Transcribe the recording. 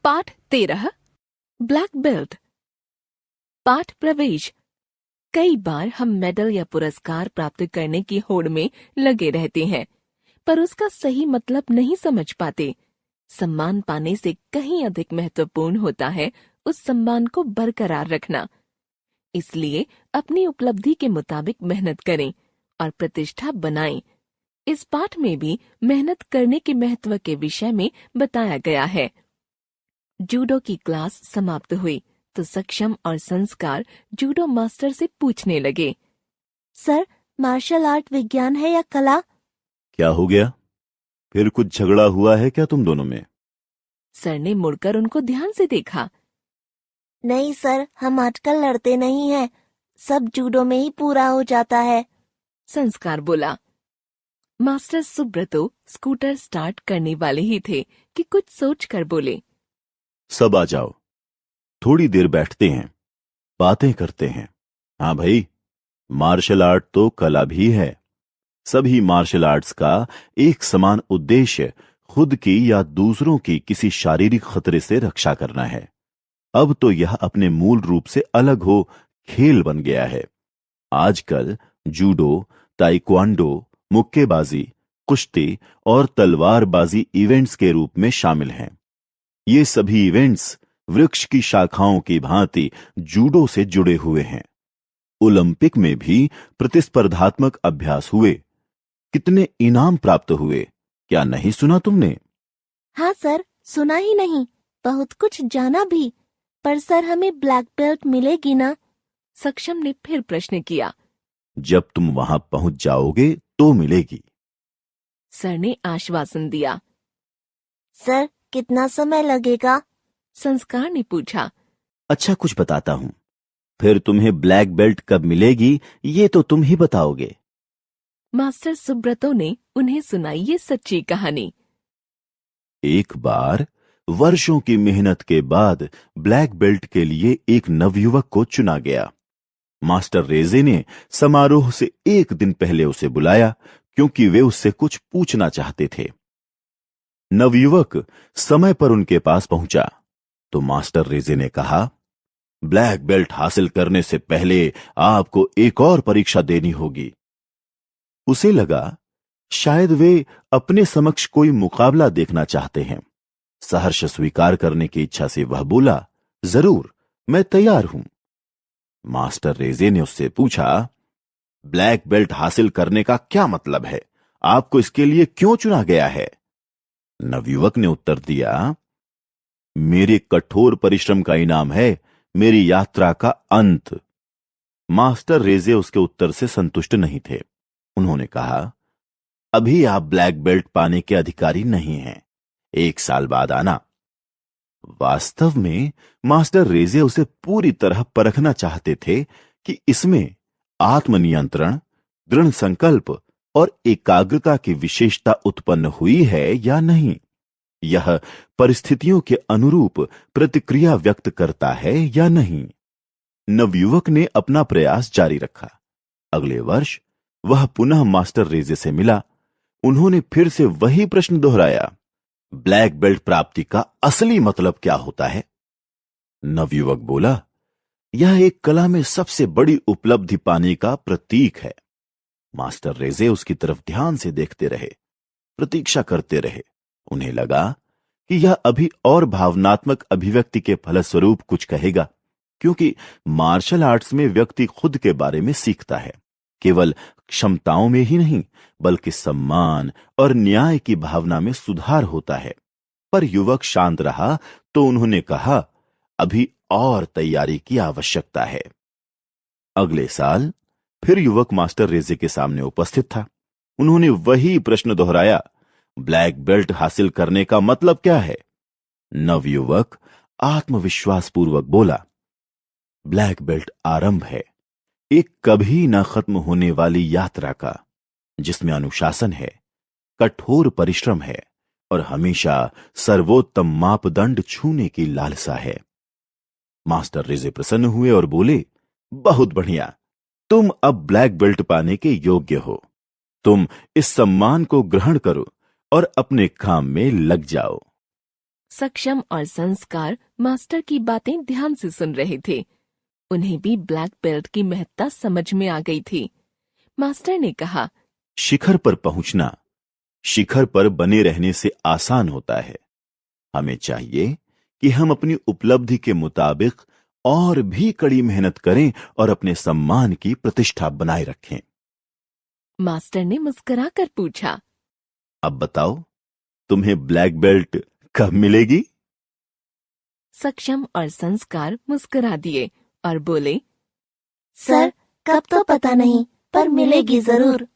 पाठ 13 black belt. पाठ प्रवेश। कई बार हम मेडल या पुरस्कार प्राप्त करने की होड़ में लगे रहते हैं, पर उसका सही मतलब नहीं समझ पाते। सम्मान पाने से कहीं अधिक महत्वपूर्ण होता है उस सम्मान को बरकरार रखना। इसलिए अपनी उपलब्धि के मुताबिक मेहनत करें और प्रतिष्ठा बनाएं। इस पाठ में भी मेहनत करने के महत्व के विषय में बताया गया है। जूडो की क्लास समाप्त हुई तो सक्षम और संस्कार जूडो मास्टर से पूछने लगे, सर, मार्शल आर्ट विज्ञान है या कला? क्या हो गया? फिर कुछ झगड़ा हुआ है क्या तुम दोनों में? सर ने मुड़कर उनको ध्यान से देखा। नहीं सर, हम आजकल लड़ते नहीं हैं। सब जूडो में ही पूरा हो जाता है। संस्कार बोला। मास्टर सुब्रतो स्कूटर स्टार्ट करने वाले ही थे कि कुछ सोचकर बोले, सब आ जाओ, थोड़ी देर बैठते हैं, बातें करते हैं। हाँ भाई, मार्शल आर्ट तो कला भी है। सभी मार्शल आर्ट्स का एक समान उद्देश्य खुद की या दूसरों की किसी शारीरिक खतरे से रक्षा करना है। अब तो यह अपने मूल रूप से अलग हो खेल बन गया है। आजकल जूडो, ताइक्वांडो, मुक्केबाजी, कुश्ती और तलवारबाजी इवेंट्स के रूप में शामिल हैं। ये सभी इवेंट्स वृक्ष की शाखाओं की भांति जूडो से जुड़े हुए हैं। ओलंपिक में भी प्रतिस्पर्धात्मक अभ्यास हुए। कितने इनाम प्राप्त हुए, क्या नहीं सुना तुमने? हाँ सर, सुना ही नहीं, बहुत कुछ जाना भी। पर सर, हमें ब्लैक बेल्ट मिलेगी ना? सक्षम ने फिर प्रश्न किया। जब तुम वहां पहुंच जाओगे तो मिलेगी। सर ने आश्वासन दिया। सर, कितना समय लगेगा? संस्कार ने पूछा। अच्छा, कुछ बताता हूं, फिर तुम्हें ब्लैक बेल्ट कब मिलेगी ये तो तुम ही बताओगे। मास्टर सुब्रतो ने उन्हें सुनाई ये सच्ची कहानी। एक बार वर्षों की मेहनत के बाद ब्लैक बेल्ट के लिए एक नवयुवक को चुना गया। मास्टर रेजे ने समारोह से एक दिन पहले उसे बुलाया क्योंकि वे उससे कुछ पूछना चाहते थे। नवयुवक समय पर उनके पास पहुंचा तो मास्टर रेजे ने कहा, ब्लैक बेल्ट हासिल करने से पहले आपको एक और परीक्षा देनी होगी। उसे लगा शायद वे अपने समक्ष कोई मुकाबला देखना चाहते हैं। सहर्ष स्वीकार करने की इच्छा से वह बोला, जरूर, मैं तैयार हूं। मास्टर रेजे ने उससे पूछा, ब्लैक बेल्ट हासिल करने का क्या मतलब है? आपको इसके लिए क्यों चुना गया है? नवयुवक ने उत्तर दिया, मेरे कठोर परिश्रम का इनाम है मेरी यात्रा का अंत। मास्टर रेजे उसके उत्तर से संतुष्ट नहीं थे। उन्होंने कहा, अभी आप ब्लैक बेल्ट पाने के अधिकारी नहीं हैं, 1 साल बाद आना। वास्तव में मास्टर रेजे उसे पूरी तरह परखना चाहते थे कि इसमें आत्मनियंत्रण, दृढ़ संकल्प और एकाग्रता की विशेषता उत्पन्न हुई है या नहीं। यह परिस्थितियों के अनुरूप प्रतिक्रिया व्यक्त करता है या नहीं। नवयुवक ने अपना प्रयास जारी रखा। अगले वर्ष वह पुनः मास्टर रेजे से मिला। उन्होंने फिर से वही प्रश्न दोहराया, ब्लैक बेल्ट प्राप्ति का असली मतलब क्या होता है? नवयुवक बोला, यह एक कला में सबसे बड़ी उपलब्धि पाने का प्रतीक है। मास्टर रेजे उसकी तरफ ध्यान से देखते रहे, प्रतीक्षा करते रहे। उन्हें लगा कि यह अभी और भावनात्मक अभिव्यक्ति के फलस्वरूप कुछ कहेगा, क्योंकि मार्शल आर्ट्स में व्यक्ति खुद के बारे में सीखता है, केवल क्षमताओं में ही नहीं बल्कि सम्मान और न्याय की भावना में सुधार होता है। पर युवक शांत रहा तो उन्होंने कहा, अभी और तैयारी की आवश्यकता है। अगले साल फिर युवक मास्टर रेजे के सामने उपस्थित था। उन्होंने वही प्रश्न दोहराया, ब्लैक बेल्ट हासिल करने का मतलब क्या है? नवयुवक आत्मविश्वास पूर्वक बोला, ब्लैक बेल्ट आरंभ है एक कभी न खत्म होने वाली यात्रा का, जिसमें अनुशासन है, कठोर परिश्रम है और हमेशा सर्वोत्तम मापदंड छूने की लालसा है। मास्टर रेजे प्रसन्न हुए और बोले, बहुत बढ़िया, तुम अब ब्लैक बेल्ट पाने के योग्य हो। तुम इस सम्मान को ग्रहण करो और अपने काम में लग जाओ। सक्षम और संस्कार मास्टर की बातें ध्यान से सुन रहे थे। उन्हें भी ब्लैक बेल्ट की महत्ता समझ में आ गई थी। मास्टर ने कहा, शिखर पर पहुंचना शिखर पर बने रहने से आसान होता है। हमें चाहिए कि हम अपनी उपलब्धि के मुताबिक और भी कड़ी मेहनत करें और अपने सम्मान की प्रतिष्ठा बनाए रखें। मास्टर ने मुस्कुराकर पूछा, अब बताओ, तुम्हें ब्लैक बेल्ट कब मिलेगी? सक्षम और संस्कार मुस्कुरा दिए और बोले, सर, कब तो पता नहीं, पर मिलेगी जरूर।